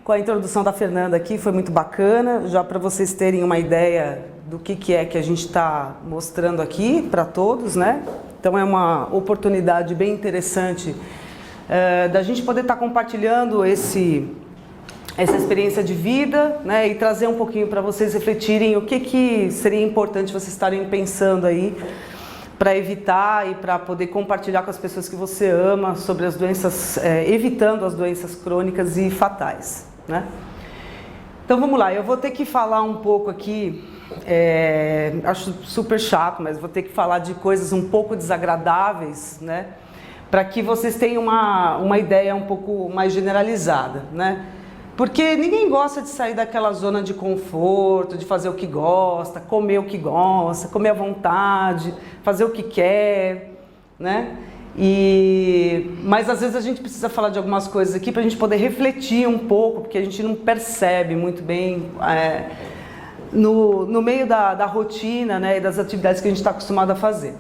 Com a introdução da Fernanda aqui, foi muito bacana, já para vocês terem uma ideia do que é que a gente está mostrando aqui para todos, né? Então é uma oportunidade bem interessante da gente poder estar compartilhando essa experiência de vida, né? E trazer um pouquinho para vocês refletirem o que seria importante vocês estarem pensando aí para evitar e para poder compartilhar com as pessoas que você ama sobre as doenças, evitando as doenças crônicas e fatais, né? Então vamos lá, eu vou ter que falar um pouco aqui, acho super chato, mas vou ter que falar de coisas um pouco desagradáveis, né? Para que vocês tenham uma ideia um pouco mais generalizada, né? Porque ninguém gosta de sair daquela zona de conforto, de fazer o que gosta, comer o que gosta, comer à vontade, fazer o que quer, né? Mas às vezes a gente precisa falar de algumas coisas aqui para a gente poder refletir um pouco, porque a gente não percebe muito bem no meio da rotina, né, e das atividades que a gente está acostumado a fazer.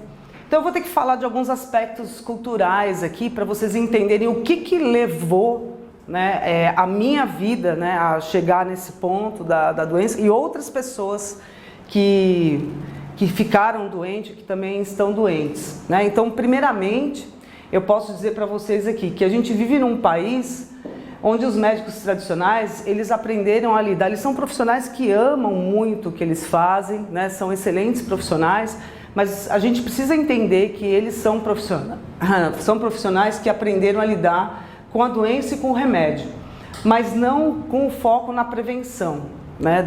Então eu vou ter que falar de alguns aspectos culturais aqui para vocês entenderem o que levou, né, a minha vida, né, a chegar nesse ponto da doença e outras pessoas que ficaram doentes, que também estão doentes, né? Então, primeiramente, eu posso dizer para vocês aqui que a gente vive num país onde os médicos tradicionais, eles aprenderam a lidar, eles são profissionais que amam muito o que eles fazem, né? São excelentes profissionais, mas a gente precisa entender que eles são profissionais que aprenderam a lidar com a doença e com o remédio, mas não com o foco na prevenção, né,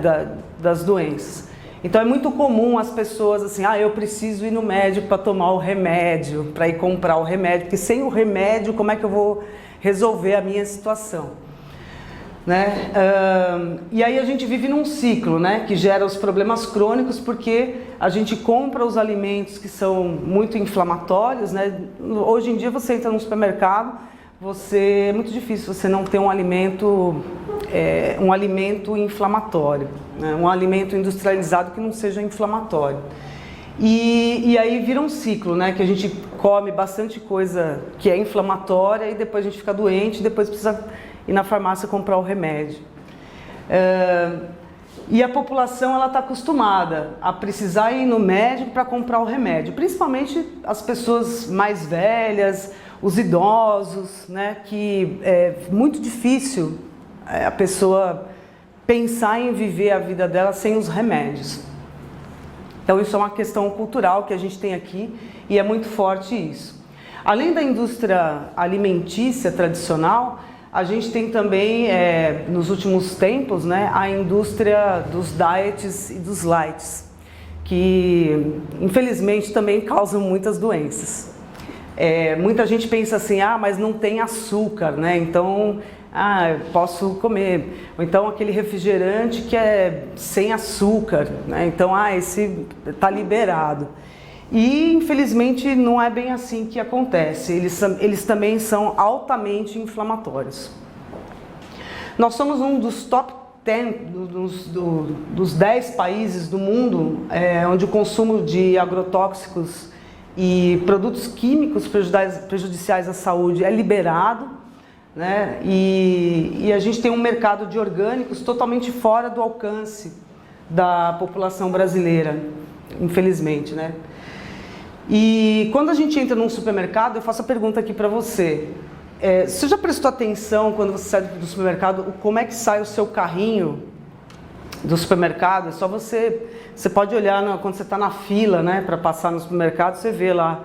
das doenças. Então é muito comum as pessoas assim, eu preciso ir no médico para tomar o remédio, para ir comprar o remédio, porque sem o remédio como é que eu vou resolver a minha situação, né? E aí a gente vive num ciclo, né, que gera os problemas crônicos porque a gente compra os alimentos que são muito inflamatórios, né? Hoje em dia você entra no supermercado, é muito difícil você não ter um alimento inflamatório, né? Um alimento industrializado que não seja inflamatório. E aí vira um ciclo, né? Que a gente come bastante coisa que é inflamatória e depois a gente fica doente e depois precisa ir na farmácia comprar o remédio. E a população ela está acostumada a precisar ir no médico para comprar o remédio, principalmente as pessoas mais velhas, os idosos, né, que é muito difícil a pessoa pensar em viver a vida dela sem os remédios. Então isso é uma questão cultural que a gente tem aqui e é muito forte isso. Além da indústria alimentícia tradicional, a gente tem também, nos últimos tempos, né, a indústria dos diets e dos lights, que infelizmente também causam muitas doenças. Muita gente pensa assim, mas não tem açúcar, né? Então, eu posso comer. Ou então aquele refrigerante que é sem açúcar, né? Então, esse está liberado. E infelizmente não é bem assim que acontece. Eles também são altamente inflamatórios. Nós somos um dos top 10, dos 10 países do mundo onde o consumo de agrotóxicos e produtos químicos prejudiciais à saúde é liberado, né? E a gente tem um mercado de orgânicos totalmente fora do alcance da população brasileira, infelizmente, né? E quando a gente entra num supermercado, eu faço a pergunta aqui para você. Você já prestou atenção quando você sai do supermercado, como é que sai o seu carrinho do supermercado? É só você pode olhar quando você está na fila, né, para passar no supermercado, você vê lá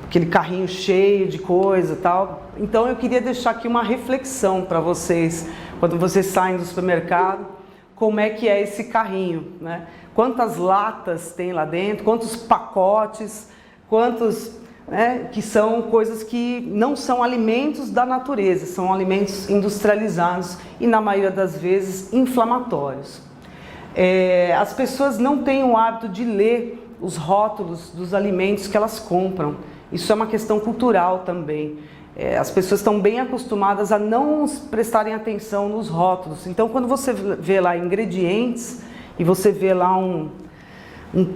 aquele carrinho cheio de coisa e tal. Então eu queria deixar aqui uma reflexão para vocês, quando vocês saem do supermercado, como é que é esse carrinho, né? Quantas latas tem lá dentro, quantos pacotes, né, que são coisas que não são alimentos da natureza, são alimentos industrializados e na maioria das vezes inflamatórios. As pessoas não têm o hábito de ler os rótulos dos alimentos que elas compram. Isso é uma questão cultural também. As pessoas estão bem acostumadas a não prestarem atenção nos rótulos. Então, quando você vê lá ingredientes e você vê lá um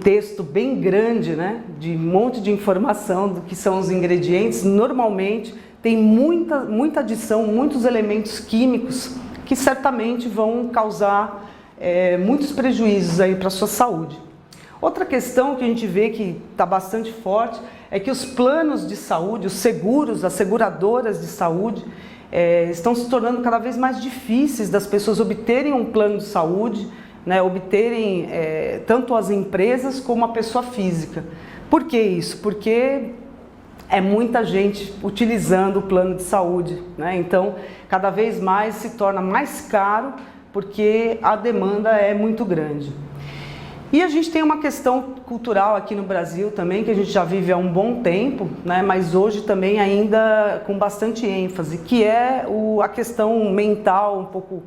texto bem grande, né, de um monte de informação do que são os ingredientes, normalmente tem muita adição, muitos elementos químicos que certamente vão causar muitos prejuízos aí para a sua saúde. Outra questão que a gente vê que está bastante forte é que os planos de saúde, os seguros, as seguradoras de saúde, estão se tornando cada vez mais difíceis das pessoas obterem um plano de saúde, né, obterem tanto as empresas como a pessoa física. Por que isso? Porque é muita gente utilizando o plano de saúde, né? Então, cada vez mais se torna mais caro porque a demanda é muito grande. E a gente tem uma questão cultural aqui no Brasil também, que a gente já vive há um bom tempo, né? Mas hoje também ainda com bastante ênfase, que é a questão mental um pouco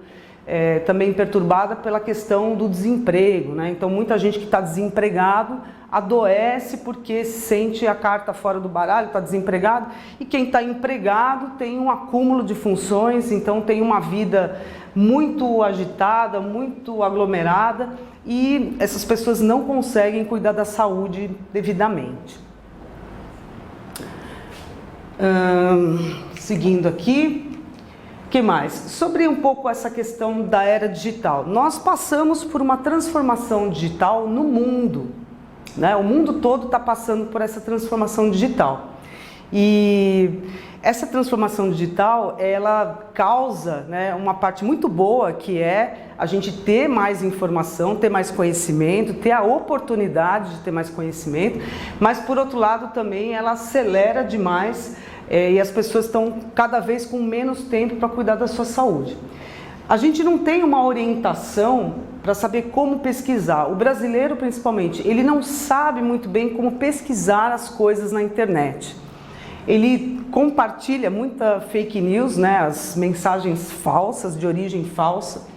também perturbada pela questão do desemprego, né? Então muita gente que está desempregado adoece porque se sente a carta fora do baralho, está desempregado, e quem está empregado tem um acúmulo de funções, então tem uma vida muito agitada, muito aglomerada, e essas pessoas não conseguem cuidar da saúde devidamente. Seguindo aqui, o que mais? Sobre um pouco essa questão da era digital. Nós passamos por uma transformação digital no mundo, né? O mundo todo está passando por essa transformação digital. E essa transformação digital, ela causa, né, uma parte muito boa, que é a gente ter mais informação, ter mais conhecimento, ter a oportunidade de ter mais conhecimento, mas por outro lado também ela acelera demais e as pessoas estão cada vez com menos tempo para cuidar da sua saúde. A gente não tem uma orientação para saber como pesquisar. O brasileiro, principalmente, ele não sabe muito bem como pesquisar as coisas na internet. Ele compartilha muita fake news, né, as mensagens falsas, de origem falsa.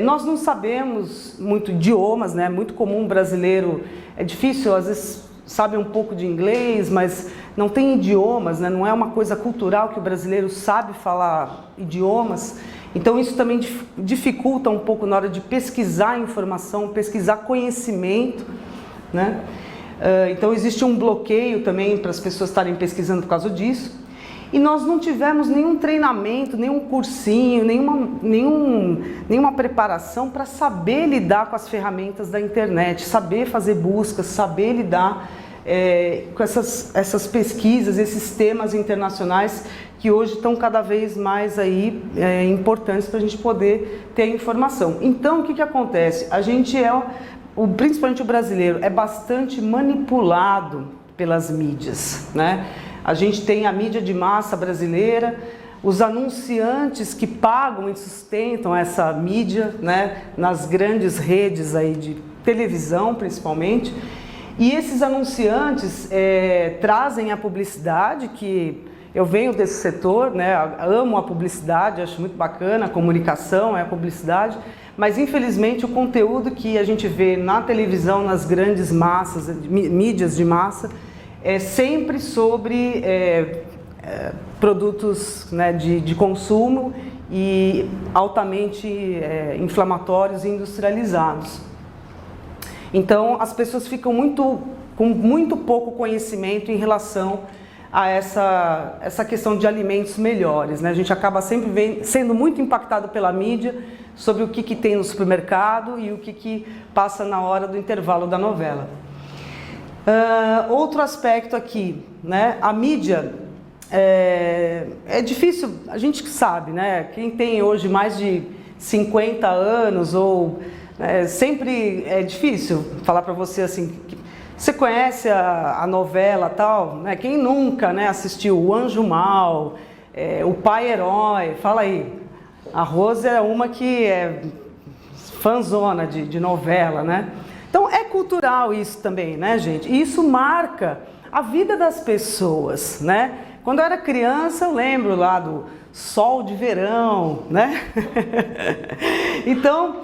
Nós não sabemos muito idiomas, né, muito comum brasileiro, é difícil, às vezes sabe um pouco de inglês, mas não tem idiomas, né, não é uma coisa cultural que o brasileiro sabe falar idiomas. Então isso também dificulta um pouco na hora de pesquisar informação, pesquisar conhecimento, né? Então existe um bloqueio também para as pessoas estarem pesquisando por causa disso. E nós não tivemos nenhum treinamento, nenhum cursinho, nenhuma preparação para saber lidar com as ferramentas da internet, saber fazer buscas, saber lidar com essas pesquisas, esses temas internacionais que hoje estão cada vez mais aí, importantes para a gente poder ter informação. Então o que acontece? A gente principalmente o brasileiro, é bastante manipulado pelas mídias, né? A gente tem a mídia de massa brasileira, os anunciantes que pagam e sustentam essa mídia, né, nas grandes redes aí de televisão principalmente, e esses anunciantes trazem a publicidade, que eu venho desse setor, né, amo a publicidade, acho muito bacana, a comunicação é a publicidade, mas infelizmente o conteúdo que a gente vê na televisão, nas grandes massas, mídias de massa, é sempre sobre produtos, né, de consumo e altamente inflamatórios e industrializados. Então as pessoas ficam com muito pouco conhecimento em relação a essa questão de alimentos melhores, né? A gente acaba sempre sendo muito impactado pela mídia sobre o que tem no supermercado e o que passa na hora do intervalo da novela. Outro aspecto aqui, né? A mídia, é difícil, a gente sabe, né? Quem tem hoje mais de 50 anos sempre é difícil falar para você assim, você conhece a novela tal, né? Quem nunca, né, assistiu O Anjo Mal, O Pai Herói, fala aí. A Rose é uma que é fãzona de novela, né? Então é cultural isso também, né, gente? E isso marca a vida das pessoas, né? Quando eu era criança, eu lembro lá do Sol de Verão, né? Então,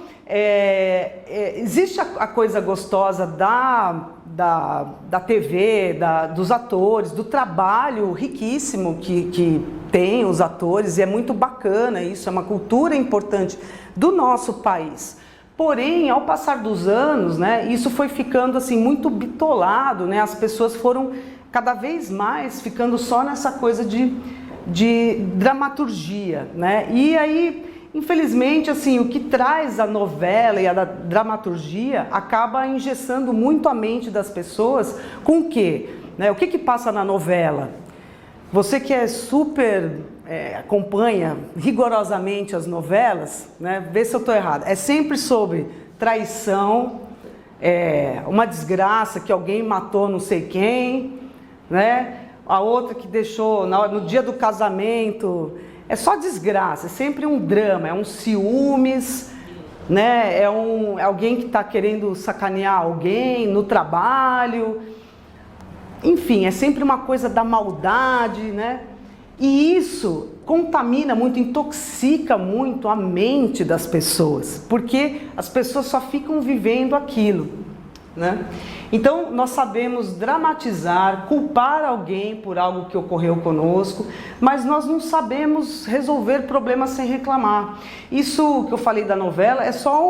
existe a coisa gostosa da TV, dos atores, do trabalho riquíssimo que tem os atores, e é muito bacana isso, é uma cultura importante do nosso país. Porém, ao passar dos anos, né, isso foi ficando assim muito bitolado, né? As pessoas foram cada vez mais ficando só nessa coisa de de dramaturgia, né? E aí, infelizmente, assim, o que traz a novela e a dramaturgia acaba engessando muito a mente das pessoas com o quê? Né? O que que passa na novela? Você que é super... acompanha rigorosamente as novelas, né? Vê se eu estou errada. É sempre sobre traição, uma desgraça, que alguém matou não sei quem, né? A outra que deixou no dia do casamento. É só desgraça, é sempre um drama, é um ciúmes, né? É alguém que está querendo sacanear alguém no trabalho. Enfim, é sempre uma coisa da maldade, né? E isso contamina muito, intoxica muito a mente das pessoas, porque as pessoas só ficam vivendo aquilo, né? Então, nós sabemos dramatizar, culpar alguém por algo que ocorreu conosco, mas nós não sabemos resolver problemas sem reclamar. Isso que eu falei da novela é só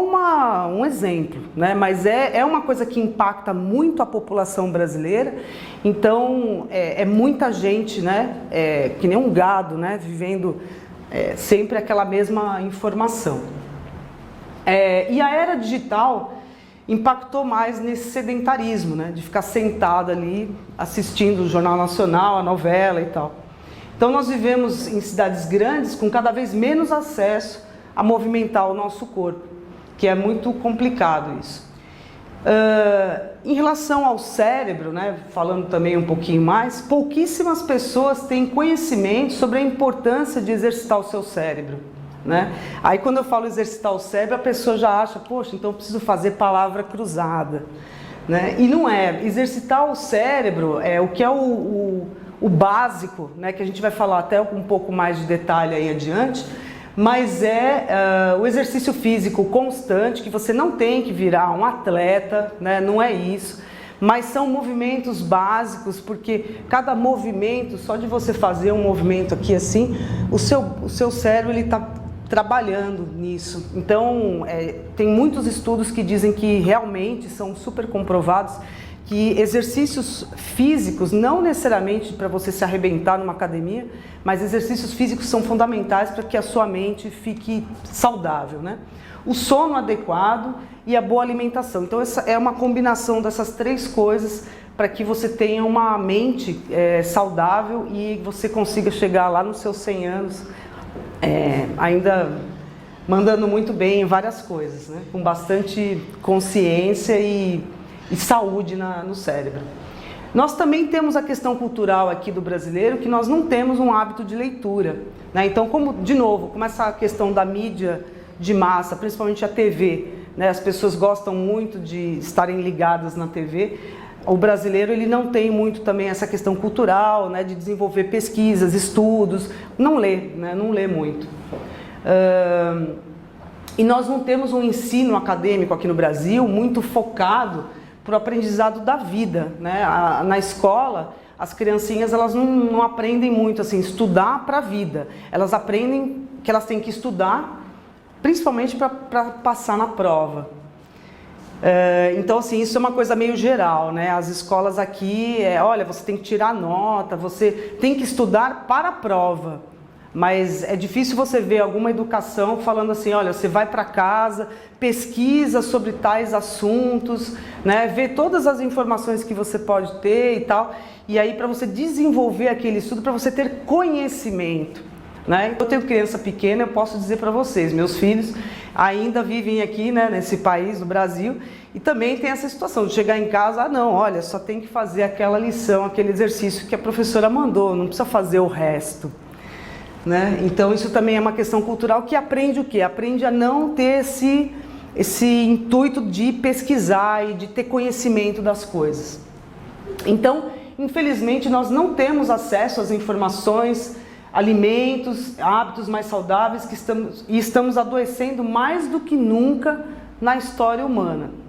um exemplo, né? Mas é uma coisa que impacta muito a população brasileira. Então, é muita gente, né? Que nem um gado, né? Vivendo sempre aquela mesma informação. E a era digital impactou mais nesse sedentarismo, né? De ficar sentado ali assistindo o Jornal Nacional, a novela e tal. Então nós vivemos em cidades grandes com cada vez menos acesso a movimentar o nosso corpo, que é muito complicado isso. Em relação ao cérebro, né? Falando também um pouquinho mais, pouquíssimas pessoas têm conhecimento sobre a importância de exercitar o seu cérebro. Né? Aí quando eu falo exercitar o cérebro, a pessoa já acha, poxa, então eu preciso fazer palavra cruzada, né? E não é. Exercitar o cérebro é o que é o básico, né? Que a gente vai falar até um pouco mais de detalhe aí adiante, mas o exercício físico constante, que você não tem que virar um atleta, né? Não é isso. Mas são movimentos básicos, porque cada movimento, só de você fazer um movimento aqui assim, o seu cérebro ele está trabalhando nisso. Então, tem muitos estudos que dizem que realmente são super comprovados que exercícios físicos, não necessariamente para você se arrebentar numa academia, mas exercícios físicos são fundamentais para que a sua mente fique saudável, né? O sono adequado e a boa alimentação. Então, essa é uma combinação dessas três coisas para que você tenha uma mente saudável e você consiga chegar lá nos seus 100 anos ainda mandando muito bem em várias coisas, né? Com bastante consciência e saúde no cérebro. Nós também temos a questão cultural aqui do brasileiro, que nós não temos um hábito de leitura, né? Então, de novo, como essa questão da mídia de massa, principalmente a TV, né? As pessoas gostam muito de estarem ligadas na TV. O brasileiro ele não tem muito também essa questão cultural, né? De desenvolver pesquisas, estudos, não lê, né? Não lê muito. E nós não temos um ensino acadêmico aqui no Brasil muito focado para o aprendizado da vida, né? Na escola, as criancinhas elas não aprendem muito assim, estudar para a vida. Elas aprendem que elas têm que estudar, principalmente para passar na prova. Então, assim, isso é uma coisa meio geral, né? As escolas aqui, olha, você tem que tirar nota, você tem que estudar para a prova. Mas é difícil você ver alguma educação falando assim, olha, você vai para casa, pesquisa sobre tais assuntos, né? Vê todas as informações que você pode ter e tal. E aí, para você desenvolver aquele estudo, para você ter conhecimento, né? Eu tenho criança pequena, eu posso dizer para vocês, meus filhos ainda vivem aqui, né, nesse país, no Brasil, e também tem essa situação de chegar em casa, não, olha, só tem que fazer aquela lição, aquele exercício que a professora mandou, não precisa fazer o resto, né? Então isso também é uma questão cultural que aprende o quê? Aprende a não ter esse intuito de pesquisar e de ter conhecimento das coisas. Então, infelizmente, nós não temos acesso às informações, alimentos, hábitos mais saudáveis e estamos adoecendo mais do que nunca na história humana,